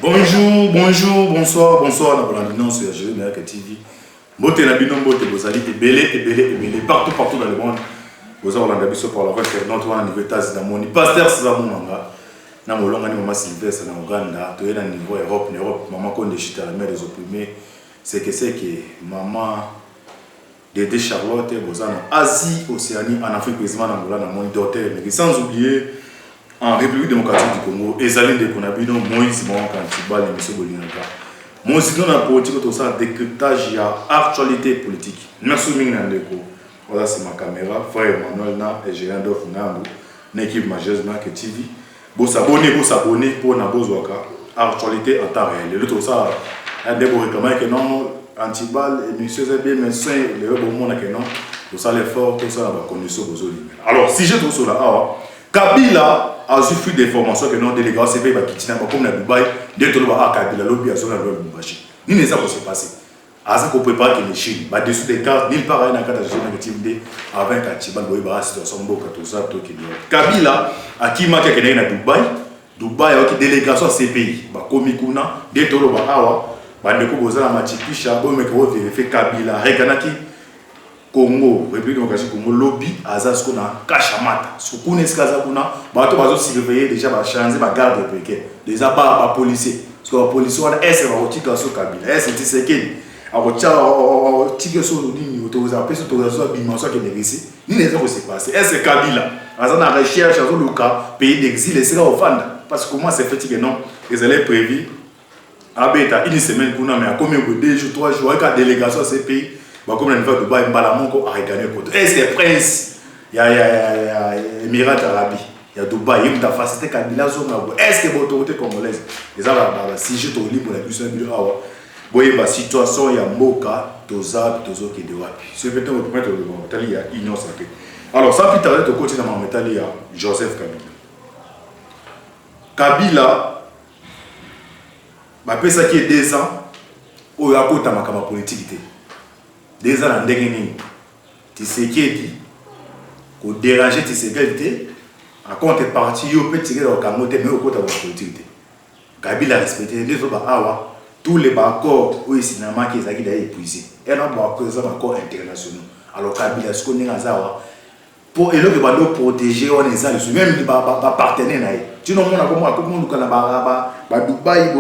Bonjour, bonjour, bonsoir, bonsoir. Dans la vidéo sur Jérémie TV. Bote na bino bote bozali ebele partout dans le monde. Vous avez la biso pour la recherche notre niveau états dans mon pasteur Sazamunanga. Na molonga ni mama Sylvestre na Uganda, to na niveau Europe, maman konde chita la mère des opprimés. C'est que maman Dédé Charlotte bozana Asie, Océanie, en Afrique quasiment dans le monde d'hôtel, mais sans oublier en République démocratique du Congo, Ezaline de Konabino, Moïse Bon, Kantibal et M. Bolinaka. Moi aussi, dans la politique, tout ça, décryptage, il y a actualité politique. Merci Minandeko. Voilà, c'est ma caméra. Frère Emmanuel Na et Gérard Dof Ngambo, l'équipe majeure Market TV. Vous s'abonner pour Nabozwaka. Actualité en temps réel. Le tout ça, il y a des réclamations que non, Antibal et M. Zébé, mais c'est le bon monde que non. Tout ça, l'effort, tout ça, la condition aux autres. Alors, si j'ai tout cela, Kabila a suffi d'informations que non délégation CP va quitter comme na Dubaï dès que le va Kabila lobby à son lobby Mbashi. Ni ne ça va se passer. À ça qu'on prépare que les Chine va dessus des cartes ni pas rien dans cadre de activité avec Katiba boy ba situation boka tout ça tout qui doit. Kabila a qui marque que na Dubaï a qui délégation CPI ba komi kuna dès que le va awa ba ndeko bozala machipisha bo me ko vérifier Kabila rekanaki Congo, République démocratique Congo, lobby, Azaz Kona, Kachamata. Ce qu'on est Kazakuna, bateau bateau surveiller déjà va changer ma garde de péquet. Déjà pas policier. Parce que la police on est va retirer sur Kabila. C'est c'est quel. Alors tirer sur nous ni autorisation, sur autorisation dimension qui est ici. Ni les autres se passer. C'est Kabila. Azaz na recherche sur le cas pays d'exil et c'est là au fond. Parce que comment c'est fait que non, ils allaient prévu. Abeta une semaine pour nous mais à combien de 2 jours 3 jours avec la délégation ces pays. Comme on va Dubaï, Mbalamonko a gagné contre. Est-ce que Prince, il y a Émirats Arabes, il y a Dubaï, il y a facilité Kabila Zongo. Est-ce que l'autorité congolaise, les Arabes, si je te lis pour la puissance du Hawa, il y a une situation, il y a Moka, Toza, Tozo qui est de Wapi. C'est peut-être le premier de l'Italie, il y a Ignon Sake. Alors, sans plus tarder, au côté de mon métal, il y a Joseph Kabila. Kabila, ça qui est 2 ans, il y a un politique. 2 ans en dernier, tu sais qui est dit, qu'on dérange tes égalités, à contrepartie, il peut tirer au Cameroun, mais au côté de la politique. Kabila a respecté les autres accords, tous les accords où il s'est épuisé. Et là, il y a des accords internationaux. Alors, Kabila, ce qu'on est pour élever les protéger, on est là, même les partenaires. Tu n'as pas comment Dubaï,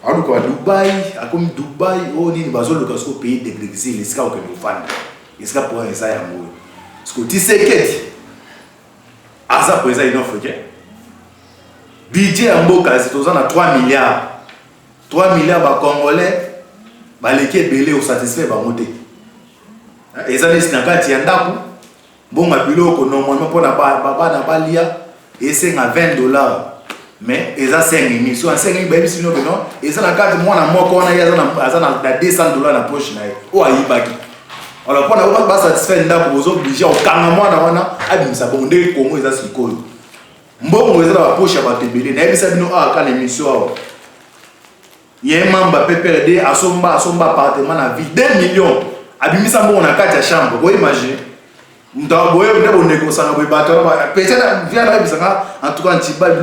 alors que Dubaï, comme Dubaï, on est basé sur le pays de l'exil, les scouts que nous faisons. Les scouts pour un ça amour. Parce que tu sais que Asa pour ça il offre que budget en Boka c'est aux 3 milliards. 3 milliards ba congolais ba l'équipe belé au satisfait ba monter. Et ça c'est na kati ya ndako. Bon ma biloko normalement pour na ba lia et c'est à $20. Mais ils ont 5 000. Si on a 5 000, ils ont ils ont la carte de moi, ils ont $200 dans la poche. Ou à Ibaki. Alors, pour ne pas satisfaire, vous obligez au Kangamois, à s'abonder comme ils ont ce col. Bon, ils ont la poche à battre belé. Ils ont quand l'émission. Il y a un membre PPRD à son appartement à vie 2 millions. Abimisa, on a 4 chambres. Vous imaginez? En tout cas, Antibal,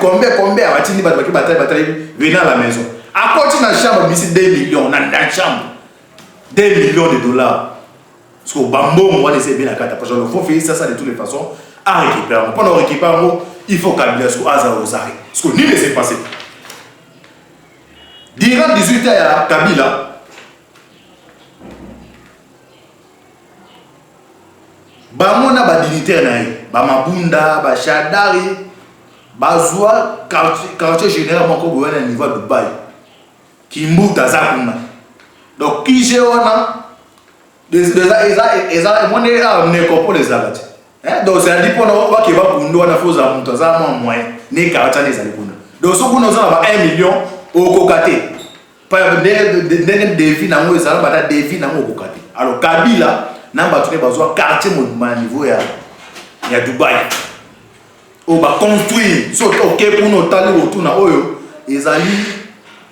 combien à la maison. À côté de la chambre, 2 millions, dans la chambre. 2 millions de dollars. Parce que Bambo, on va laisser bien la carte. Parce qu'il faut faire ça de toutes les façons. À récupérer. Pendant récupérer, il faut qu'Abila soit à aux arrêts. Parce que ni laisser passer. Durant 18 ans, Kabila. Bamona ba dignitaire naï, ba mabunda, ba shadari, ba zoa quartier général moko boyana niveau de Dubaï. Kimbuta zakuna. Donc qui j'ai ona eza monné à neko les alati. Donc c'est dit pour nous ba kiba kundo na foza muntu za mo moyen ne quartier les alikuna. Donc so kuna za ba 1 million au kokate. Pas de défi na mo za ba défi na mo kokate. Alors Kabila Namba tu besoin quartier mon niveau ya Dubaï. On va construire so OK pour nous taler autour na oyo ezali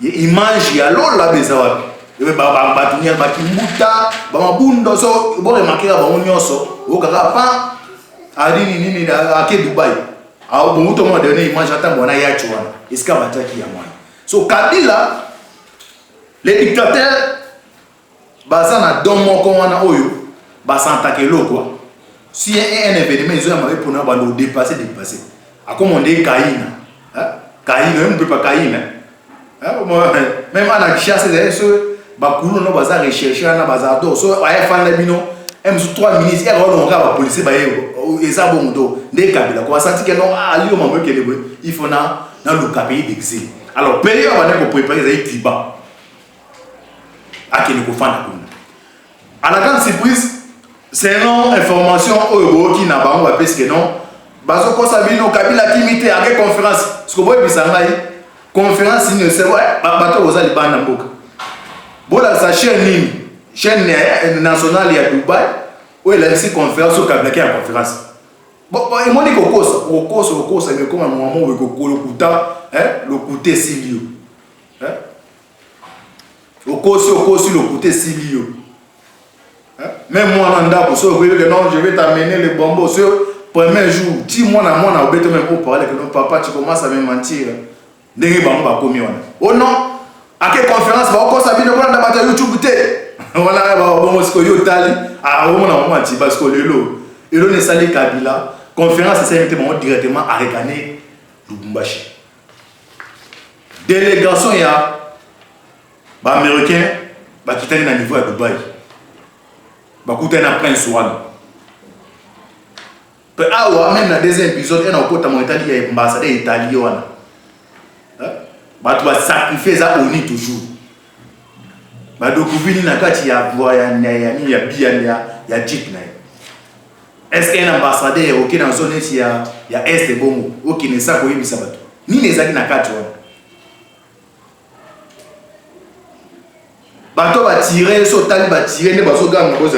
image ya lola bezawa. Et ba tunia ba kimuta ba mabundo so bo remarquer ba onyoso o kaka pa a dit nini à Dubaï. Ah bon tout le monde donné image attend bon ya tuana. Est-ce qu'il va qui a moi. So Kabila les dictateurs baza na don moko wana oyo ba s'attaquer quoi. Si un événement ils ont marqué pour nous ba dépasser. A comme on dit Caïn. Hein? Caïn même peut pas Caïn. Même à la chasse des bakulu no baza rechercher na baza do so aya fanda bino M3 ministre et on va police ba eza bondo de Kabila ko senti que non ali o mambo que il faut na le pays d'exil. Alors pays on va pour préparer les Cuba à qui ne ko fanda ko à la grande surprise c'est non information au qui n'a pas on va parce que non bazo ko sabino Kabila kimité à quelle conférence ce que vous bisanga conférence ne c'est vrai bato oza libana mboka. Voilà sa chaîne nationale à Dubaï où il a laissé conférence au Kabila qui a conférence. Bon, et moi dit au cours, mais comme un moment où le côté Silio. Au cours, le côté Silio. Même moi, non, je vais t'amener le bonbon. Ce premier jour, 10 mois, on a oublié même pour parler que non, papa, tu commences à me mentir. Oh non! À quelle conférence va on s'habille dans la YouTube voilà bon ce que yo tali ah on a menti parce que le ne sali Kabila conférence c'est invité directement à Rekane Lubumbashi délégation ya ba américain ba kitani na niveau à Dubaï ba kutana Prince One pe awa même dans deuxième épisode on a kota mon Italie ya ambassadeur italien tu vas sacrifier ça au nid toujours. Donc, vous venez dans le il y a jeep. Est-ce qu'un ambassadeur qui est dans la zone il y a Est et Bongo, qui ne sait pas où il y a ni les amis dans le cadre. Bateau va tirer, sauter, va tirer, ne va pas gagner comme ça.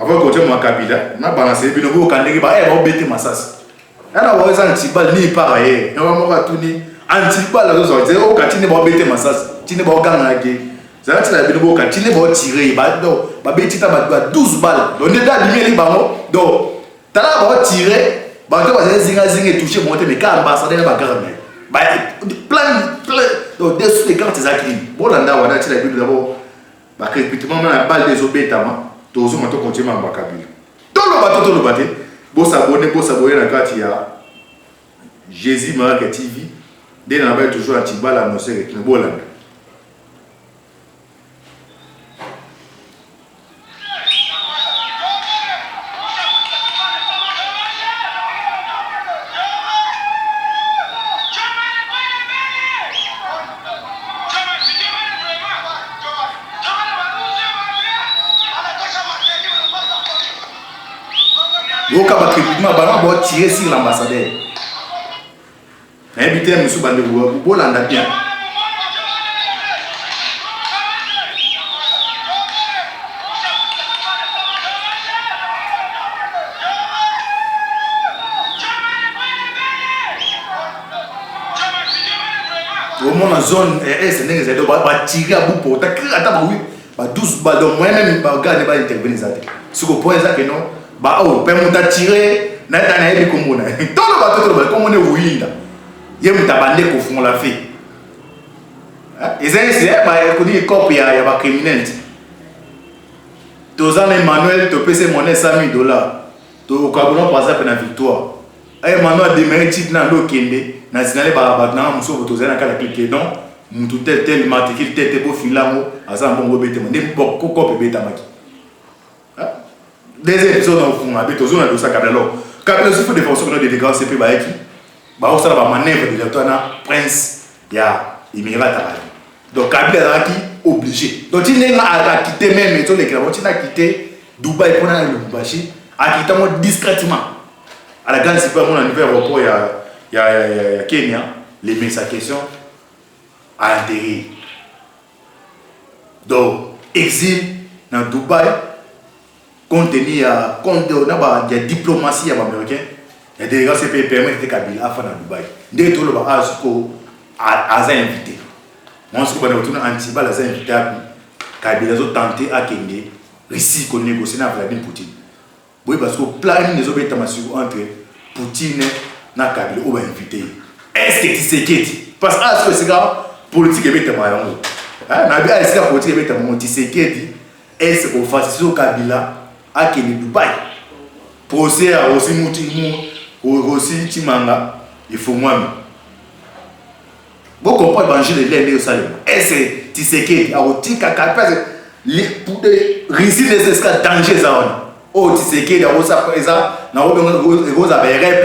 Avant qu'on tire mon Kabila, on a balancé, puis on va aller, on va bêter ma sas. On a voir ça un petit bal ni pareil. On va tourner. Antipa la chose c'est au katine ba bete masas tine ba ganga ke ça tu la bino ka tine ba tirer ba do ba beti ta ba 12 balles donc da limeli bango donc tala ba tirer ba to ba zinga toucher monter mais ka ambassadeur ba garme ba plein donc des sous les cartes zakli bon landa wada tu la bino d'abord ba crépitement na balle des obétama to zo mato continuer ba Kabila to lo baté bo s'abonner na carte ya Jésus Marque TV. Dès qu'on avait toujours un petit bal annoncé avec le Boland. Au cas où on va tirer sur l'ambassadeur. Invité M. Bandegou, vous l'avez bien. Au moins la zone est c'est va tirer à bout pour ta attends oui bah 12 balles donc moi même bah regarde pas intervenir ça ce que point ça que non bah oh peut monter tirer na ta na comme on a tout le bateau comme on est ouinda il y a un tabandé qu'on font la fille. Et c'est bah qu'on dit cop il y a pas criminel. Tous ans Emmanuel te paie monnaie $100,000. Tu au Cameroun passe à la victoire. Emmanuel démérite titre dans le Kende national ba na muso tous ans kala cliquer non mutu tel matricule tel beau filamo asa bongo betema ne boko cop beta maki. Des épisodes en fond habite aux zones de ça Kabila. Kabila se fait défenseur de délégation CP ba qui bah on va manœuvre de l'automne prince ya Émirat Arabe donc Kabila qui obligé donc il n'est pas quitter même et tout les gravats il a quitté Dubaï pour aller au Lubumbashi a quitté moi discrètement à la grande super mon niveau aéroport il y a Kenya les met sa question à atterrir donc exil dans Dubaï compte tenu compte de diplomatie américaine. Et des gars, c'est pour permettre que Kabila fasse à Dubaï. Dès que tout le monde a invité. Moi, ce que je veux Antiba a invité Kabila a tenté à Kenya, Russie qu'on négocie avec Vladimir Poutine. Oui, parce que le planning des obéis entre Poutine et Kabila, on va inviter. Est-ce que tu sais qui est? Parce que c'est la politique est maillon. C'est la politique est maillon. Tu sais qui est? Est-ce qu'on fasse ce Kabila à Kenya, Dubaï? Procès à aussi Moutimou, aussi Timanga, il faut moi-même. Vous comprenez l'évangile de l'air au Salem. Est-ce que tu sais qui est? Alors, tu as pour réussir les escales danger ça. Oh, tu sais qu'il y a ça, na vous avez pour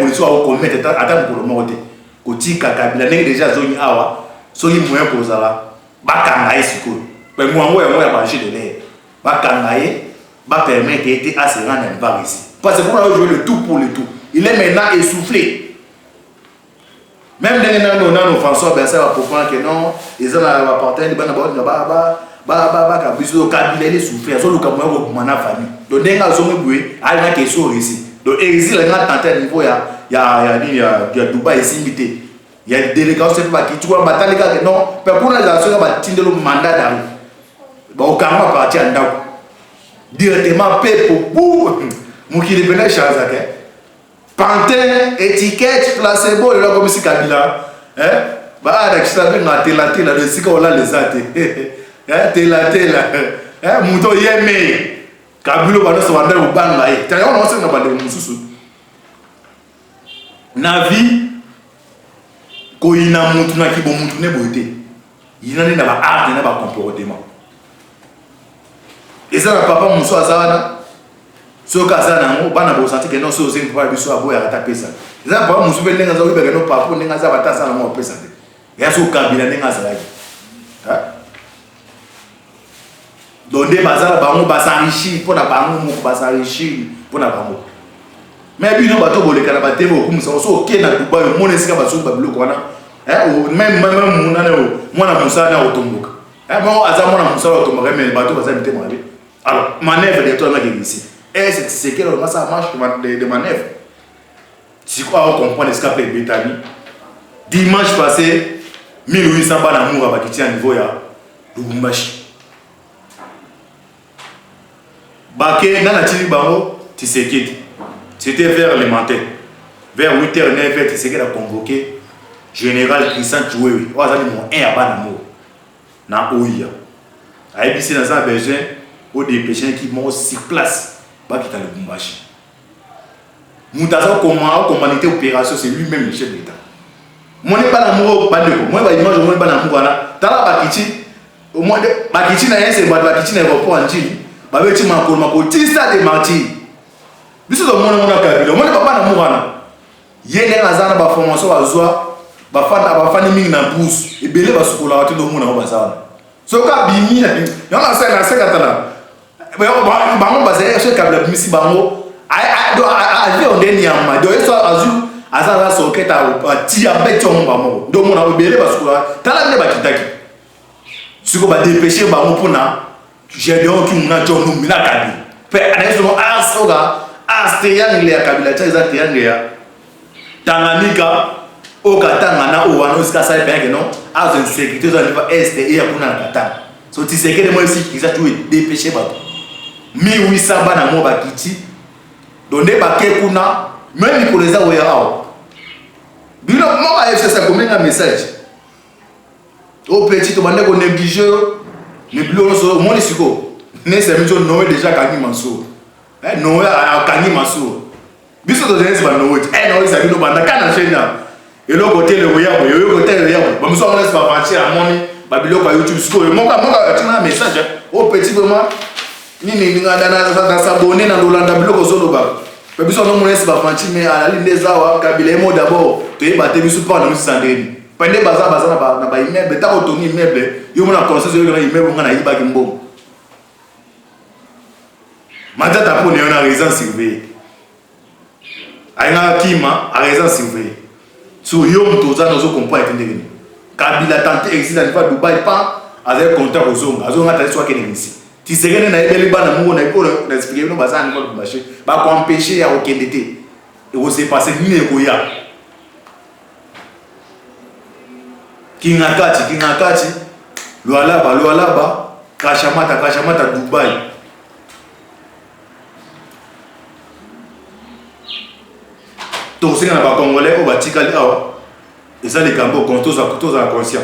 les commettre attendre pour le morte. Koti Kabila n'est déjà zone awa, soyi moyen pour ça. Bakangaye siko. Mais moi ya manger de l'air. Bakangaye va permettre d'être assez rendre en ici. Parce que pour jouer le tout pour le tout. Il est maintenant essoufflé. Même dans nos François Berset va comprendre que non, ils ont la partenaire Kabila est soufflé, ils ont le Cameroun pour ma famille. Donc, il y a une question ici. Donc, l'exil est tenté à niveau, il y a Dubaï ici invité. Il y a des délégations qui tu vois, les gars, non, pour la nation, il y a un mandat d'arrivée. Au Cameroun, partir en Dao. Directement, paix pour vous. Moi qui devenais Chazak. Pantin, étiquette, placebo, il y a comme si Kabila. Bah, je savais que la télé, le sika, on a les athées. Tela muto yeme Kabilo bana so wanda ubanga e taya ono se na bande mususu na vie ko ina mutu na kibo mutu ne boite ina ne na ba art na ba comportement eza na papa muso azana so ka sana ngo bana bo santi ke no so zingi pa biso abo ya ta pesa eza papa muso be nenga za ube ke no papa nenga za bata sana mo pesa ya so Kabila nenga za ha. Donc, des bazars, bango s'enrichir pour la bango, s'enrichir pour la bango. Mais puis nous bateau bolé kana bateau comme ça, on ok na Dubaï, mon esika baso bablo kwana. Même moi na Moussa na otomboka. Moi aza moi na Moussa otomboka mais bateau baza mité moi. Alors, manœuvre de toi na ici. Et c'est que ça marche de manœuvre. Si quoi on comprend l'escape Bétani. Dimanche passé 1800 balles amour à bakiti à niveau ya Lubumbashi. Baké, dans la télé, tu sais qui. C'était vers le matin. Vers 8h, 9h, tu sais qu'il a convoqué Général Christian Tchouéwi. On a dit mon un à Banamo. Dans Ouïa. A ébissé dans un besoin, au dépêché qui m'ont sur place. Bah, qui t'a le Bumbashi. Moutaza, comment était opération, c'est lui-même le chef d'État. Moi, n'est pas l'amour, pas de quoi. Moi, je ne pas l'amour. T'as la Bakiti. Au moins, Bakiti n'a rien, c'est Bakiti n'a pas en Chine. Babe ti makolo tista de martyr biso do mona Kabila mona papa na murana yene azana ba formation azwa ba fani mingi na bus ebele ba sukola wati do mona ba sana so ka bimi na yona sa katala ba mo ba se Kabila misi bango a vie on deni yamba do eso azu azana so keta ti abeti on ba mo do mona ebele ba sukola tala ne ba kitaki siko ba dépêcher ba mo pona j'ai dit que nous avons mis la Kabila. Fait anexement Astéyan il y a Kabila tchaza Téangea. Tanganyika au Katanga ou Anoska ça bien que non. À une sécurité dans le est et à kuna Katanga. So tu sais que moi ici ils ont tout dépêché ba. 1800 bana mo ba kiti. Donné ba ke kuna même pour les awa ya. Bilo mo ba FC ça comme un message. Au petit to bande ko négliger. Mais plus on mon isiko ne c'est mieux Noé déjà Kani Mansour Noé a Kani Mansour biso to dance ba Noé Noé ça bino banda kana chena et le côté le voyage le côté le voyage ba muso on laisse pas partir à moni ba bilo kwa YouTube siko mon tu na message au petit vraiment nini ngana na s'abonner na Lolanda bilo ko solo ba biso on laisse pas partir mais à la ligne des awa Kabila mo d'abord to y battre biso pas na musandeni pendant baza na ba immeuble ta autonomie immeuble yo mona conseil yo na immeuble ngana yiba kimbo matata pour ne na raison surveiller aina kima a raison surveiller so yo mtoza no zo comprendre ndenge Kabila tante existe à Dubaï pas avec contrat aux hommes azonga ta soit kene ici ti segene na ebeli bana mungo na iko na expliquer no baza ni ko marché ba ko empêcher ya okendete et vous s'est passé ni ekoya Kingakati, Lualaba, Kashamata, Dubaï. Tous ces Congolais, on va tirer et ça les Gambo, quand tous à conscient.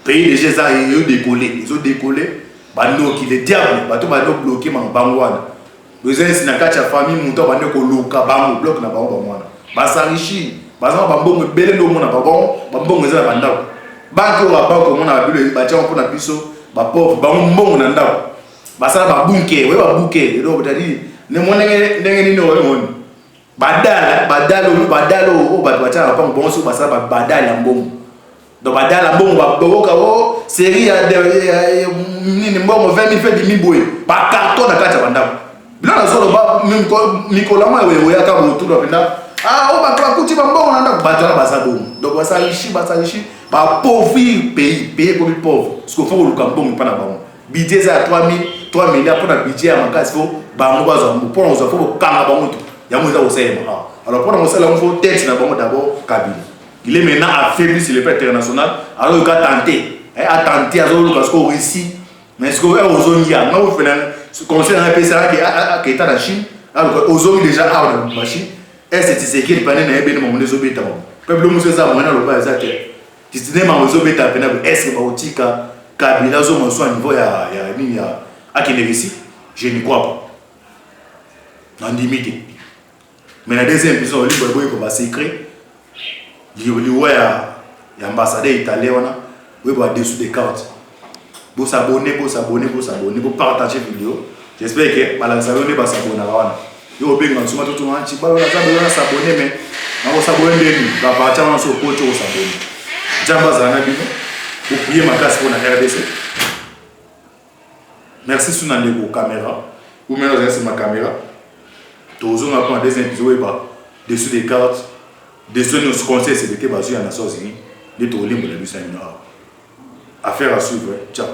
Pays les gens ils ont décollé, bando qui les diables, bateau bando bloqué dans Bangwana. Besoin c'est na kacha famille monto bando ko loka bango bloc na bango bamwana. Basarichi, bazama bambongo belé ndo mona bambongo ezala bandako. Banque au banque mona bile batia on na biso, ba pauvre bango mbongo na ndako. Basala ba bunke, we ba bunke, ndo botadi ne mona ndenge nini o mona. Badalo o bato batia bango bongo so basala badala mbongo. Donc badala mbongo ba boka o série ya nini mbongo 20 000 fait 10 000 boy. Ba carton na kacha bandako. Bila na solo ba Nicolas mwa wewe ya ka motu do penda. Ah o ba kwa kuti ba mbongo na ndako bato na basabo. Donc basalishi ba pauvre pays comme pauvre. Ce qu'il faut le cambon pas na bango. Budget za 3 milliards pour na budget ya makasi faut bango bazo pour on faut kanga bango tout. Ya mo za osema. Alors pour on sala on faut tête na bango d'abord Kabila. Il est maintenant affaibli sur le plan international. Alors il a tenté. A tenté à zolo parce qu'on réussit. Mais ce qu'on a aux zones là, nous faisons ce conseil dans un pays qui est en Chine. Alors aux zones déjà à la machine. Et c'est qui est pas né dans les moments des obéta. Peuple monsieur ça moi dans le bas exact. Tu sais même aux obéta pénable. Est-ce que baotika Kabila zo mo soit niveau ya nini ya akinevisi? Je ne crois pas. Non limité. Mais la deuxième épisode le libre pour passer secret. Il y a l'ambassadeur italien, il y a dessous des cartes. Vous s'abonner, vous partager la vidéo. J'espère que vous s'abonner. Vous s'abonner, mais vous pouvez RDC. Merci sur la caméra. Vous mettez sur ma caméra. Tous on apprend des épisodes dessous des cartes. Des nos conseils, c'est de que basé en Nations Unies, les tourner pour les Affaire à suivre. Ciao.